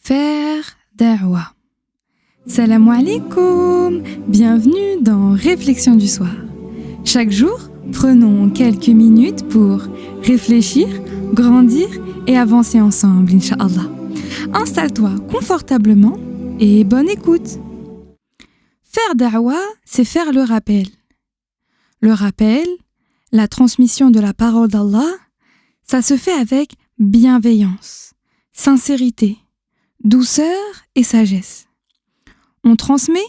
Faire da'wa. Salam alaikum, bienvenue dans Réflexion du soir. Chaque jour, prenons quelques minutes pour réfléchir, grandir et avancer ensemble, Inch'Allah. Installe-toi confortablement et bonne écoute. Faire da'wa, c'est faire le rappel. Le rappel, la transmission de la parole d'Allah, ça se fait avec bienveillance, sincérité, douceur et sagesse. On transmet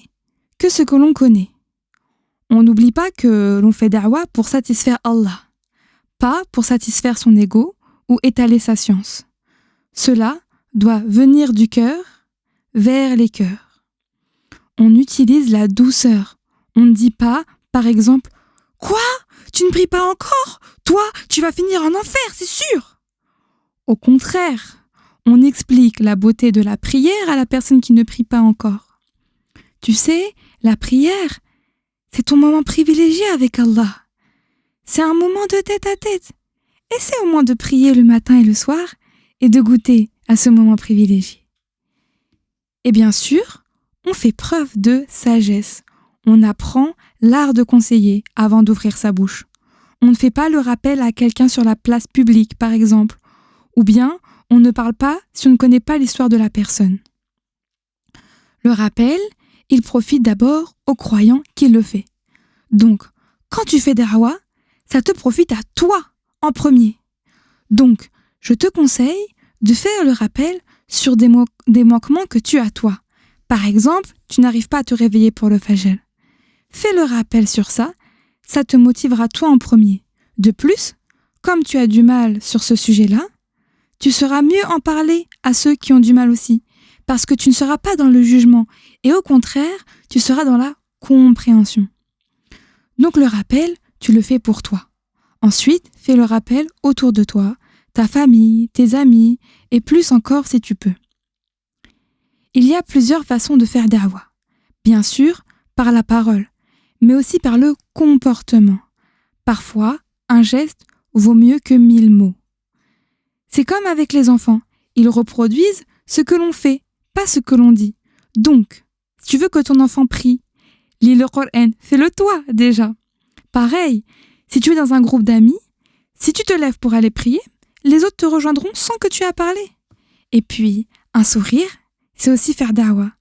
que ce que l'on connaît. On n'oublie pas que l'on fait da'wa pour satisfaire Allah, pas pour satisfaire son ego ou étaler sa science. Cela doit venir du cœur vers les cœurs. On utilise la douceur. On ne dit pas, par exemple, « Quoi ? Tu ne pries pas encore ? Toi, tu vas finir en enfer, c'est sûr !» Au contraire, on explique la beauté de la prière à la personne qui ne prie pas encore. Tu sais, la prière, c'est ton moment privilégié avec Allah. C'est un moment de tête à tête. Essaie au moins de prier le matin et le soir et de goûter à ce moment privilégié. Et bien sûr, on fait preuve de sagesse. On apprend l'art de conseiller avant d'ouvrir sa bouche. On ne fait pas le rappel à quelqu'un sur la place publique, par exemple. Ou bien, on ne parle pas si on ne connaît pas l'histoire de la personne. Le rappel, il profite d'abord au croyant qui le fait. Donc, quand tu fais da'wa, ça te profite à toi en premier. Donc, je te conseille de faire le rappel sur des manquements que tu as toi. Par exemple, tu n'arrives pas à te réveiller pour le fajr. Fais le rappel sur ça, ça te motivera toi en premier. De plus, comme tu as du mal sur ce sujet-là, tu sauras mieux en parler à ceux qui ont du mal aussi, parce que tu ne seras pas dans le jugement, et au contraire, tu seras dans la compréhension. Donc le rappel, tu le fais pour toi. Ensuite, fais le rappel autour de toi, ta famille, tes amis, et plus encore si tu peux. Il y a plusieurs façons de faire da'wa. Bien sûr, par la parole, mais aussi par le comportement. Parfois, un geste vaut mieux que 1000 mots. C'est comme avec les enfants, ils reproduisent ce que l'on fait, pas ce que l'on dit. Donc, si tu veux que ton enfant prie, lis le Coran, fais-le toi déjà. Pareil, si tu es dans un groupe d'amis, si tu te lèves pour aller prier, les autres te rejoindront sans que tu aies parlé. Et puis, un sourire, c'est aussi faire da'wa.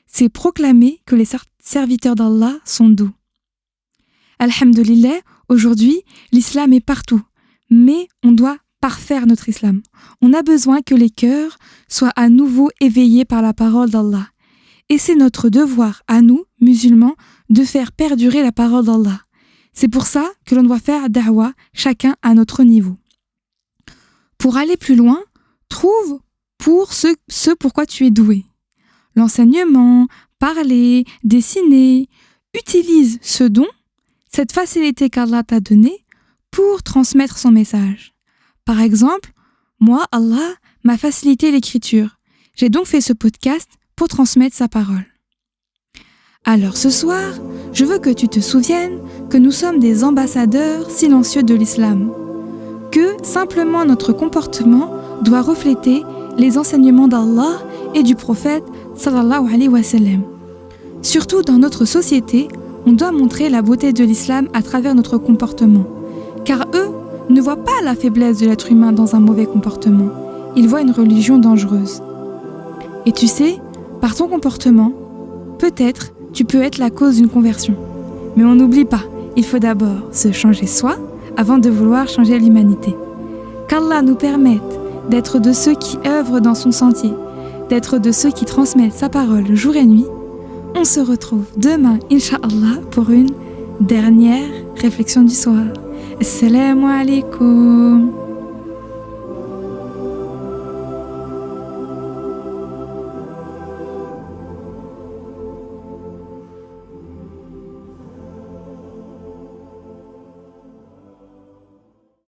C'est proclamer que les serviteurs d'Allah sont doux. Alhamdulillah, aujourd'hui, l'islam est partout, mais on doit parfaire notre islam. On a besoin que les cœurs soient à nouveau éveillés par la parole d'Allah. Et c'est notre devoir, à nous, musulmans, de faire perdurer la parole d'Allah. C'est pour ça que l'on doit faire da'wa, chacun à notre niveau. Pour aller plus loin, trouve pour ce pourquoi tu es doué. L'enseignement, parler, dessiner, utilise ce don, cette facilité qu'Allah t'a donnée pour transmettre son message. Par exemple, moi, Allah m'a facilité l'écriture. J'ai donc fait ce podcast pour transmettre sa parole. Alors ce soir, je veux que tu te souviennes que nous sommes des ambassadeurs silencieux de l'islam, que simplement notre comportement doit refléter les enseignements d'Allah et du prophète sallallahu alayhi wa sallam. Surtout dans notre société, on doit montrer la beauté de l'islam à travers notre comportement, car eux ne voient pas la faiblesse de l'être humain dans un mauvais comportement. Ils voient une religion dangereuse. Et tu sais, par ton comportement, peut-être tu peux être la cause d'une conversion. Mais on n'oublie pas, il faut d'abord se changer soi avant de vouloir changer l'humanité. Qu'Allah nous permette d'être de ceux qui œuvrent dans son sentier, d'être de ceux qui transmettent sa parole jour et nuit. On se retrouve demain, Inch'Allah, pour une dernière réflexion du soir. Assalamu alaikum.